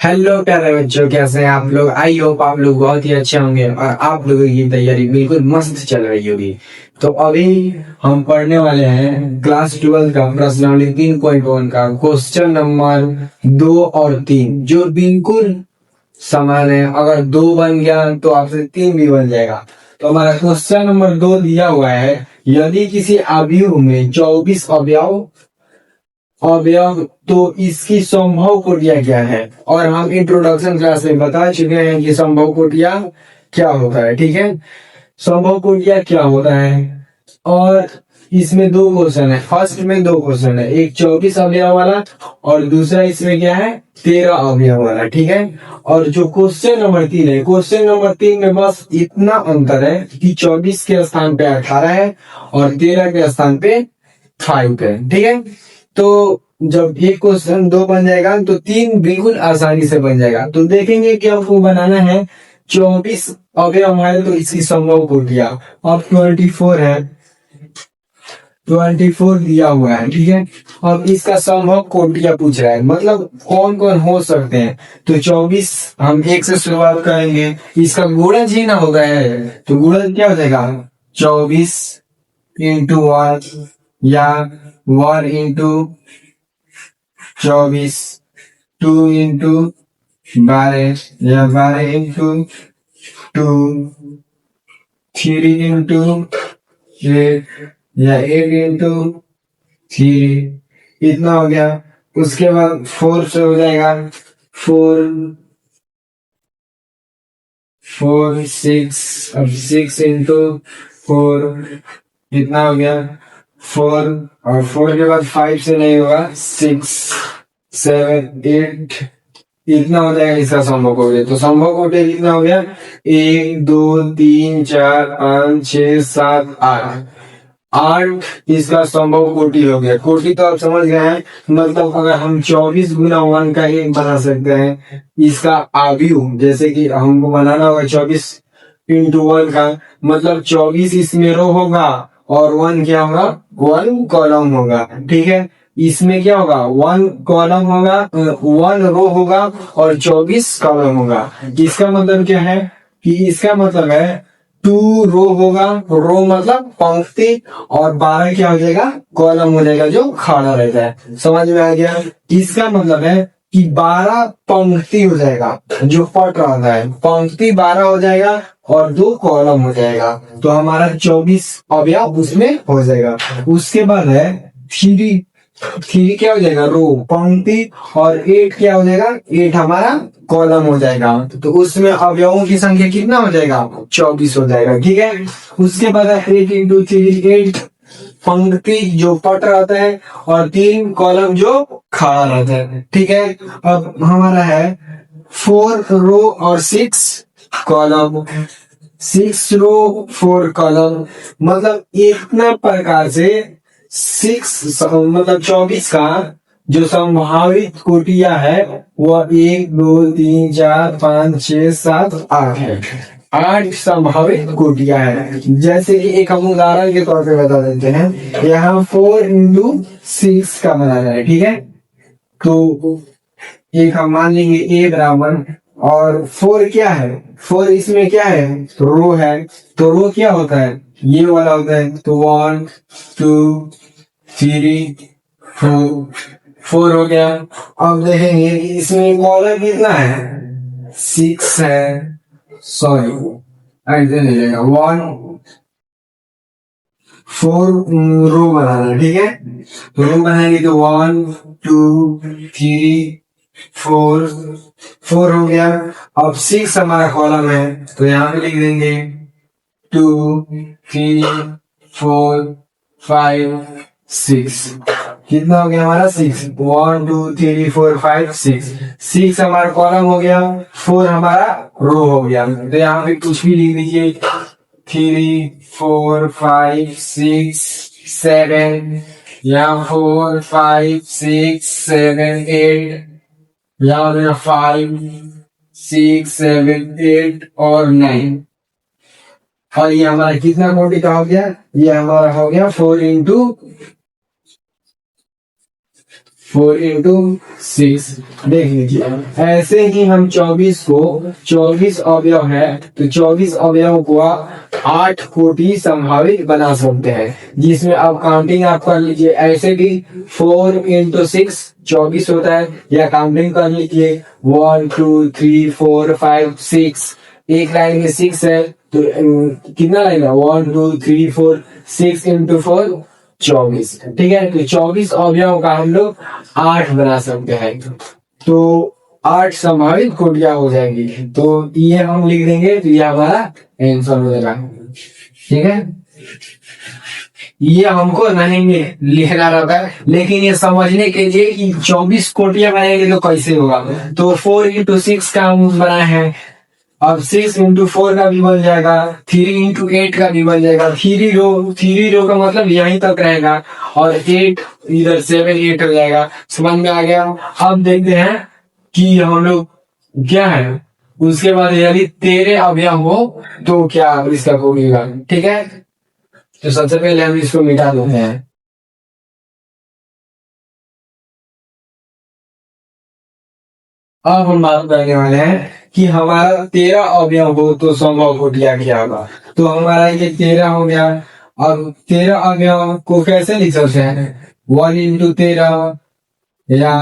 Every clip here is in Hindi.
हेलो प्यारे बच्चों, कैसे हैं आप लोग। आई होप आप लोग बहुत ही अच्छे होंगे और आप लोगों की तैयारी बिल्कुल मस्त चल रही होगी। तो अभी हम पढ़ने वाले हैं क्लास 12 का प्रश्नावली 3.1 का क्वेश्चन नंबर 2 और 3, जो बिल्कुल समान है। अगर 2 बन गया तो आपसे 3 भी बन जाएगा। तो हमारा क्वेश्चन नंबर 2 दिया हुआ है, यदि किसी अवयव में 24 अवयव तो इसकी संभव कोटियां क्या है। और हम इंट्रोडक्शन क्लास में बता चुके हैं कि संभव कोटियां क्या होता है। ठीक है, संभव कोटियां क्या होता है। और इसमें 2 क्वेश्चन है। फर्स्ट में 2 क्वेश्चन है, एक 24 अवयव वाला और दूसरा इसमें क्या है 13 अवयव वाला। ठीक है, और जो क्वेश्चन नंबर 3 है, क्वेश्चन नंबर 3 में बस इतना अंतर है कि 24 के स्थान पे 18 है और 13 के स्थान पे 5 है। ठीक है, तो जब एक क्वेश्चन 2 बन जाएगा तो 3 बिल्कुल आसानी से बन जाएगा। तो देखेंगे कि आपको बनाना है 24 अवयव हमारे, तो इसकी संभव कोटियां अब 24 है, 24 दिया हुआ है। ठीक है, अब इसका संभव कोटियां पूछ रहा है, मतलब कौन कौन हो सकते हैं। तो 24 हम 1 से शुरुआत करेंगे, इसका गुणज ही ना होगा है, तो गुणज क्या हो जाएगा 24 इंटू 1 या 1 इंटू 24, 2 इंटू 12 या 12 इंटू 2, 3 इंटू 8 या 8 इंटू 3, इतना हो गया। उसके बाद 4 से हो जाएगा 4 4 6, अब 6 इंटू 4, इतना हो गया 4, और 4 के बाद 5 से नहीं होगा 6 7 8, इतना हो जाएगा इसका संभव कोटि। तो संभव कोटि कितना हो गया 1 2 3 4 5 6 7 8, 8 इसका संभव कोटि हो गया। कोटि तो आप समझ गए हैं, मतलब अगर हम 24 गुना 1 का 1 बना सकते हैं इसका अवयव, जैसे कि हमको बनाना होगा 24 इंटू 1 का, मतलब 24 इसमें रो होगा और 1 क्या होगा 1 कॉलम होगा। ठीक है, इसमें क्या होगा 1 कॉलम होगा, 1 रो होगा और 24 कॉलम होगा। इसका मतलब क्या है कि इसका मतलब है 2 रो होगा, रो मतलब पंक्ति, और 12 क्या हो जाएगा कॉलम हो जाएगा जो खड़ा रहता है। समझ में आ गया। इसका मतलब है कि 12 पंक्ति हो जाएगा, जो पट रहा है पंक्ति 12 हो जाएगा और 2 कॉलम हो जाएगा, तो हमारा 24 अवयव उसमें हो जाएगा। उसके बाद है 3 क्या हो जाएगा रो पंक्ति, और 8 क्या हो जाएगा 8 हमारा कॉलम हो जाएगा, तो उसमें अवयवों की संख्या कितना हो जाएगा 24 हो जाएगा। ठीक है, उसके बाद 8 इंटू 3 8 पंक्ति जो पट रहता है और 3 कॉलम जो खड़ा रहता है। ठीक है, अब हमारा है 4 रो और 6 कॉलम, 6 रो 4 कॉलम, मतलब इतना प्रकार से 6 मतलब 24 का जो संभावित कोटियां है वह 1 2 3 4 5 6 7 8 है। 8 संभावित कोटियां है। जैसे कि एक हम उदाहरण के तौर पे बता देते हैं, यहाँ 4 इंटू 6 का बनाना है। ठीक है, तो एक हम मान लेंगे ए बराबर, और 4 क्या है 4 इसमें क्या है रो है, तो रो क्या होता है ये वाला होता है, तो 1 2 3 4 हो गया। अब देखेंगे इसमें कॉलम कितना है 6 है, सॉरी ऐसे नहीं जाएगा 1 4 रो बनाना। ठीक है, तो रो बनाएंगे तो 1 2 3 4 4 हो गया। अब 6 हमारा कॉलम है, तो यहाँ पे लिख देंगे 2 3 4 5 6, कितना हो गया हमारा 6 1 2 3 4 5 6, 6 हमारा कॉलम हो गया, 4 हमारा रो हो गया। तो यहाँ पे कुछ भी लिख दीजिए 3 4 5 6 7, यहाँ 4 5 6 7 8, यहाँ 5 6 7 8 और 9, और ये हमारा कितना कोटि का हो गया, ये हमारा हो गया 4 इंटू 4 इंटू 6। देख लीजिए, ऐसे ही हम 24 को 24 अवयव है तो 24 अवयव को 8 कोटि संभावित बना सकते हैं, जिसमें अब काउंटिंग आप कर लीजिए। ऐसे भी 4 इंटू 6 24 होता है, या काउंटिंग कर लीजिए 1 2 3 4 5 6। एक लाइन में 6 है तो कितना लगेगा 1 2 3 4 6 इंटू 4 24। ठीक है, तो 24 अवयव का हम लोग 8 बना सकते हैं, तो 8 संभावित कोटियां हो जाएंगी। तो ये हम लिख देंगे, तो ये हमारा आंसर हो जाएगा। ठीक है, ये हमको नहीं लिखना रहता है, लेकिन ये समझने के लिए कि 24 कोटियां बनाएंगे तो कैसे होगा। तो 4 इंटू 6 का हम बनाए हैं, अब 6 इंटू 4 का भी बन जाएगा, 3 इंटू 8 का भी बन जाएगा। 3 रो का मतलब यहीं तक रहेगा, और 8 इधर 7 8 हो जाएगा। समझ में आ गया। अब देखते हैं कि हम लोग क्या है, उसके बाद यदि 13 अवयव हो तो क्या इसका होगा। ठीक है, तो सबसे पहले हम इसको मिटा देते हैं। अब हम बात करने वाले हैं कि हमारा 13 अवयव हो तो संभव कोटियां क्या होगा। तो हमारा ये 13 हो गया। अब 13 अवयव को कैसे लिख सकते हैं, 1 इंटू 13 या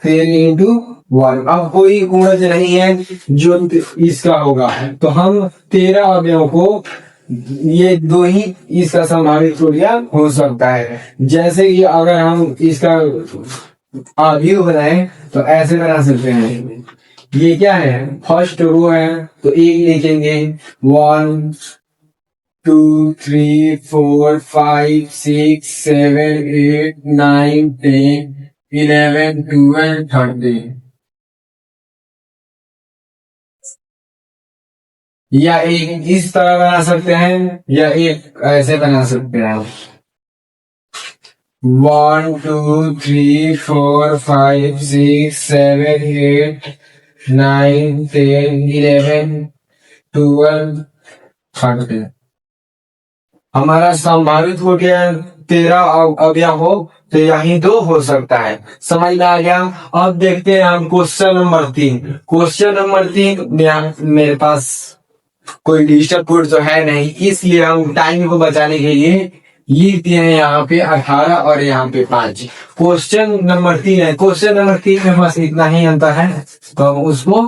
13 इंटू 1। अब कोई गुणज नहीं है जो इसका होगा, तो हम 13 अवयव को ये दो ही इसका संभावित कोटियां हो सकता है। जैसे कि अगर हम इसका अवयव बनाए तो ऐसे बना सकते हैं। ये क्या है, फर्स्ट रो है तो एक लिखेंगे 1 2 3 4 5 6 7 8 9 10 11 12 13। या एक इस तरह बना सकते हैं, या एक ऐसे बना सकते हैं। 1 2 3 4 5 6 7 8 9 10 11 12 13। हमारा संभावित हो गया 13 अवयव हो तो यही 2 हो सकता है। समझ में आ गया। अब देखते हैं हम क्वेश्चन नंबर 3। क्वेश्चन नंबर 3 मेरे पास कोई डिजिटल बोर्ड तो है नहीं, इसलिए हम टाइम को बचाने के लिए लिख दिए हैं यहाँ पे 18 और यहाँ पे 5। क्वेश्चन नंबर 3 है। क्वेश्चन नंबर 3 में बस इतना ही अंतर है, तो हम उसको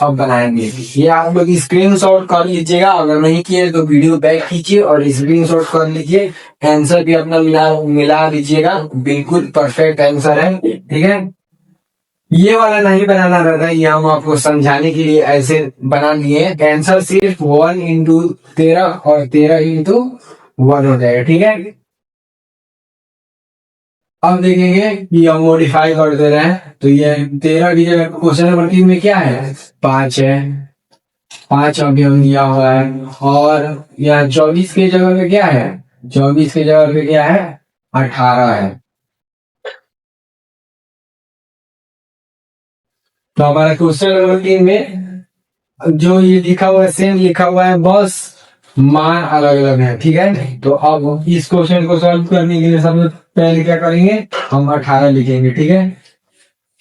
अब बनाएंगे। ये आप लोग स्क्रीनशॉट कर लीजिएगा, अगर नहीं किए तो वीडियो बैक कीजिए और स्क्रीनशॉट कर लीजिए। आंसर भी अपना मिला लीजिएगा, बिल्कुल परफेक्ट आंसर है। ठीक है, ये वाला नहीं बनाना रहता, ये हम आपको समझाने के लिए ऐसे बना लिए। आंसर सिर्फ 1 इंटू 13 और 13 इंटू 1 हो जाएगा। ठीक है, अब देखेंगे कि हम मॉडिफाई कर दे रहे हैं, तो ये 13 की जगह क्वेश्चन नंबर 3 में क्या है 5 है, 5 अवयव दिया हुआ है। और यहाँ 24 की जगह पे क्या है, 24 की जगह पे क्या है 18 है। तो हमारा क्वेश्चन नंबर 3 में जो ये लिखा हुआ है सेम लिखा हुआ है, बस मान अलग अलग है। ठीक है, तो अब इस क्वेश्चन को सॉल्व करने के लिए सबसे पहले क्या करेंगे, हम 18 लिखेंगे। ठीक है,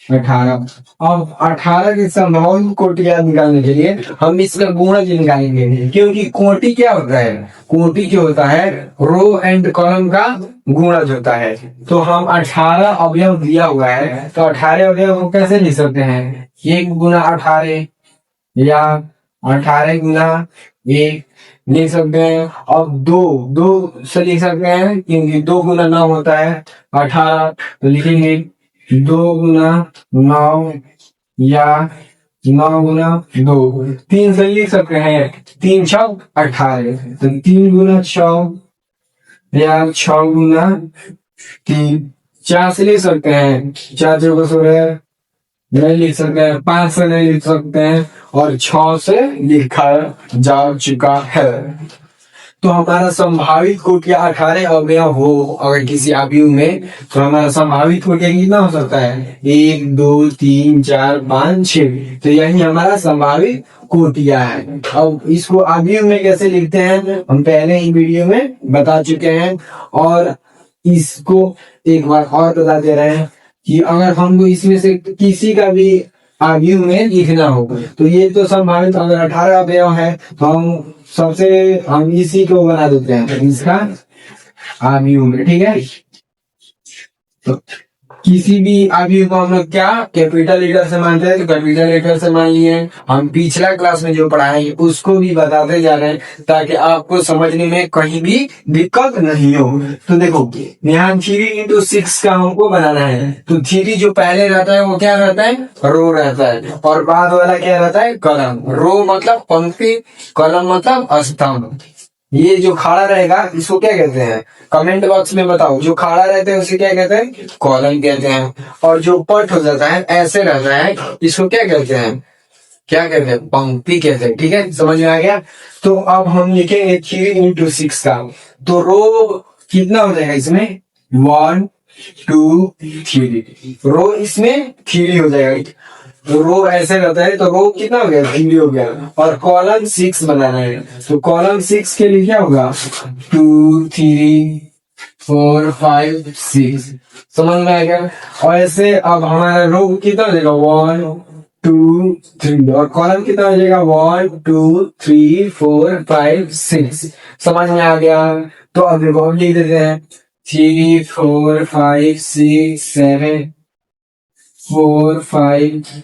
18। अब 18 की संभावित कोटियां निकालने के लिए हम इसका गुणज निकालेंगे, क्योंकि कोटि क्या होता है, कोटि जो होता है रो एंड कॉलम का गुणज होता है। तो हम 18 अवयव दिया हुआ है, तो 18 अवयव को कैसे लिख सकते हैं, 1 गुना 18 या 18 गुना 1 लिख सकते हैं। अब 2 से लिख सकते हैं, क्योंकि 2 गुना 9 होता है 18, तो लिखेंगे 2 गुना 9 या 9 गुना 2। 3 से लिख सकते हैं, 3 छक 18, तो 3 गुना 6 या 6 गुना 3। 4 से लिख सकते हैं, 4 चौको 16 नहीं लिख सकते हैं, 5 से नहीं लिख सकते हैं, और 6 से लिखा जा चुका है। तो हमारा संभावित कोटियां 18 अवयव हो अगर किसी अवयव में, तो हमारा संभावित कोटियां कितना हो सकता है 1 2 3 4 5 6। तो यही हमारा संभावित कोटियां है। अब इसको अवयव में कैसे लिखते हैं हम पहले ही वीडियो में बता चुके हैं, और इसको एक बार और बता दे रहे हैं कि अगर हमको इसमें से किसी का भी आव्यूह में लिखना हो, तो ये तो संभावित, अगर 18 अवयव है तो हम इसी को बना देते हैं इसका आव्यूह में। ठीक है, तो किसी भी आव्यूह को हम लोग क्या कैपिटल लेटर से मानते हैं, तो कैपिटल लेटर से मान लिए। हम पिछला क्लास में जो पढ़ा है उसको भी बताते जा रहे हैं ताकि आपको समझने में कहीं भी दिक्कत नहीं हो। तो देखो यहाँ 3 into 6 का हमको बनाना है, तो 3 जो पहले रहता है वो क्या रहता है, रो रहता है, और बाद वाला क्या रहता है, कॉलम। रो मतलब पंक्ति, कॉलम मतलब स्तंभ। ये जो खड़ा रहेगा इसको क्या कहते हैं, कमेंट बॉक्स में बताओ। जो खड़ा रहते हैं उसे क्या कहते हैं, कॉलम कहते हैं। और जो पट हो जाता है, ऐसे रहता है, इसको क्या कहते हैं, क्या कहते हैं, पंक्ति कहते हैं। ठीक है, समझ में आ गया। तो अब हम लिखेंगे 3 into 6 का, तो रो कितना हो जाएगा इसमें, 1 2 3 रो इसमें 3 हो जाएगा। तो रो ऐसे रहता है, तो रो कितना हो गया, 3 हो गया। और कॉलम 6 बनाना है, तो कॉलम 6 के लिए क्या होगा, 2 3 4 5 6। समझ में आ गया। और ऐसे अब हमारा रो कितना हो जाएगा, 1 2 3, और कॉलम कितना हो जाएगा, 1 2 3 4 5 6। समझ में आ गया। तो अब देखो हम लिख देते हैं 3 4 5 6 7 4 5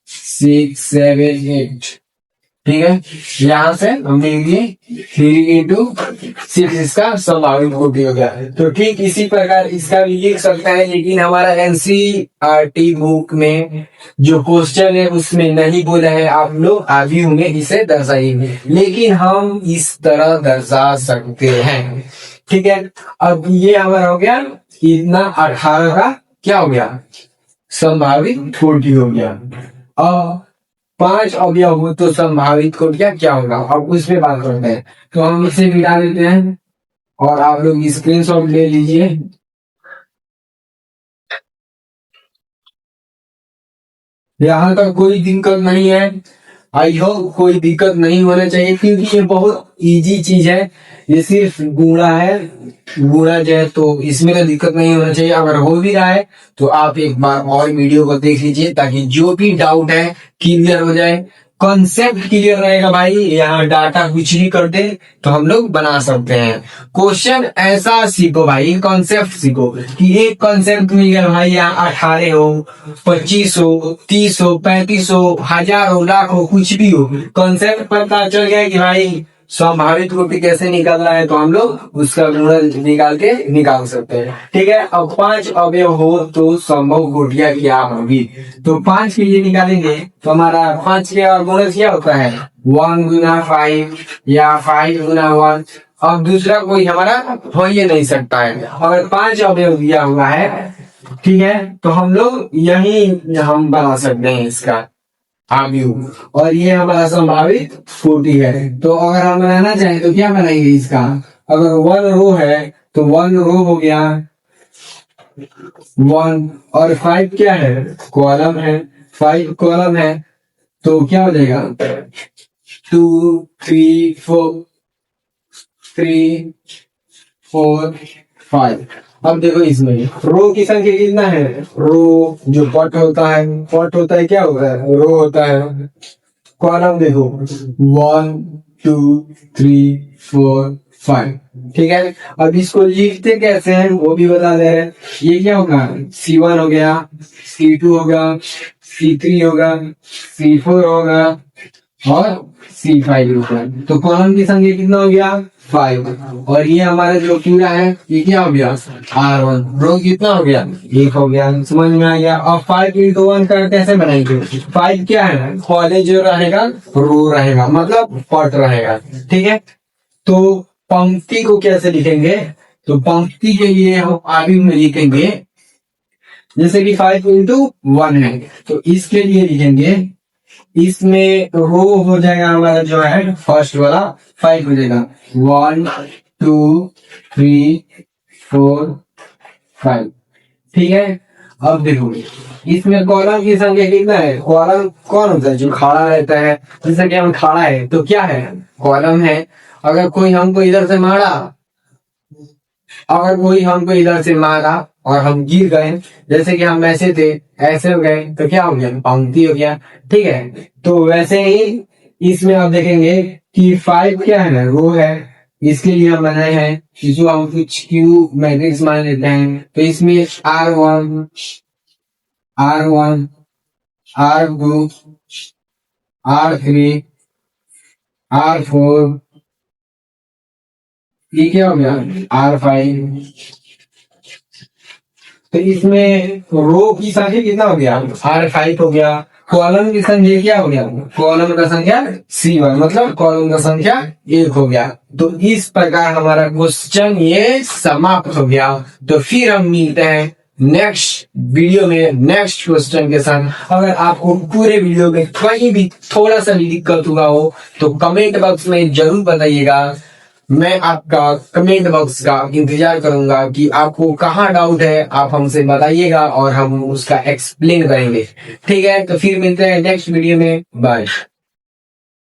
6 7 8। ठीक है, यहां से हम देंगे 3 into 6 इसका संभावित कोटि हो गया। तो ठीक इसी प्रकार इसका भी लिख सकते हैं, लेकिन हमारा एनसीईआरटी बुक में जो क्वेश्चन है उसमें नहीं बोला है आप लोग आव्यूह में इसे दर्शाइए, लेकिन हम इस तरह दर्शा सकते हैं। ठीक है, अब ये हमारा हो गया इतना 18 का क्या हो गया, संभावित कोटि हो गया। अब 5 अवयव हो तो संभावित कोटि क्या होगा, अब उस पे बात करते हैं। तो हम इसे मिटा देते हैं और आप लोग स्क्रीनशॉट ले लीजिए। यहाँ तक कोई दिक्कत नहीं है, आई होप कोई दिक्कत नहीं होना चाहिए, क्योंकि ये बहुत इजी चीज है। ये सिर्फ गुणा है, गुणा जो है तो इसमें तो दिक्कत नहीं होना चाहिए। अगर हो भी रहा है तो आप एक बार और वीडियो को देख लीजिए ताकि जो भी डाउट है क्लियर हो जाए। कॉन्सेप्ट क्लियर रहेगा भाई, यहाँ डाटा कुछ भी कर दे तो हम लोग बना सकते हैं। क्वेश्चन ऐसा सीखो भाई, कॉन्सेप्ट सीखो कि एक कॉन्सेप्ट मिल गया भाई, यहाँ 18 हो 25 हो 30 हो 35 हो 1000 हो लाख हो कुछ भी हो, कॉन्सेप्ट पता चल गया कि भाई संभावित कोटि कैसे निकालना है, तो हम लोग उसका गुणन निकाल के निकाल सकते हैं। ठीक है, अब 5 अवयव हो तो संभव कोटियां क्या होगी, तो 5 के लिए निकालेंगे तो हमारा 5 के और गुणन क्या होता है, 1 गुना 5 या 5 गुना 1। अब दूसरा कोई हमारा हो ही नहीं सकता है। अगर 5 अवयव दिया हुआ है, ठीक है, तो हम लोग यही हम बना सकते हैं इसका आव्यूह, और ये हमारा संभावित कोटि है। तो अगर हम बनाना चाहें तो क्या बनाएंगे इसका, अगर 1 रो है तो 1 रो हो गया 1, और 5 क्या है, कॉलम है, 5 कॉलम है, तो क्या हो जाएगा 2 3 4 3 4 5। अब देखो इसमें रो की संख्या कितना है, रो जो पट होता है क्या होता है, रो होता है। कॉलम देखो 1 2 3 4 5। ठीक है, अब इसको लिखते कैसे हैं वो भी बता दे रहे हैं। ये क्या होगा, C1 हो गया, C2 होगा, C3 होगा, C4 होगा और C5 होगा। तो कॉलम की संख्या कितना हो गया, 5। और ये हमारा जो पूरा है ये क्या हो गया, R1। रो कितना हो गया, 1 हो गया। समझ में आ गया। अब 5 into 1 का कैसे बनाएंगे, 5 क्या है, पहले जो रहेगा रो रहेगा, मतलब पट रहेगा। ठीक है, तो पंक्ति को कैसे लिखेंगे, तो पंक्ति के लिए हम आगे में लिखेंगे, जैसे कि 5 into 1 है तो इसके लिए लिखेंगे, इसमें रो हो जाएगा हमारा जो है फर्स्ट वाला 5 हो जाएगा, 1 2 3 4 5। ठीक है, अब देखो इसमें कॉलम की संख्या कितना है, कॉलम कौन होता है, जो खड़ा रहता है। जैसे कि हम खड़ा है तो क्या है, कॉलम है। अगर कोई हमको इधर से मारा और हम गिर गए, जैसे कि हम ऐसे थे, ऐसे हो गए, तो क्या हो गया, पंक्ति हो गया। ठीक है, तो वैसे ही इसमें आप देखेंगे कि 5 क्या है, रो है। इसके लिए हम बनाए हैं कि जो हम कुछ क्यू मैट्रिक्स मान लेते हैं, तो इसमें R1, R1, R2, R3, R4, ये क्या हो गया, R5। तो इसमें रो की संख्या कितना हो गया, R5 हो गया। कॉलम की संख्या क्या हो गया, कॉलम का संख्या C1, मतलब कॉलम का संख्या 1 हो गया। तो इस प्रकार हमारा क्वेश्चन ये समाप्त हो गया। तो फिर हम मिलते हैं नेक्स्ट वीडियो में नेक्स्ट क्वेश्चन के साथ। अगर आपको पूरे वीडियो में कहीं भी थोड़ा सा भी दिक्कत हुआ हो तो कमेंट बॉक्स में जरूर बताइएगा। मैं आपका कमेंट बॉक्स का इंतजार करूंगा कि आपको कहाँ डाउट है, आप हमसे बताइएगा और हम उसका एक्सप्लेन करेंगे। ठीक है, तो फिर मिलते हैं नेक्स्ट वीडियो में। बाय।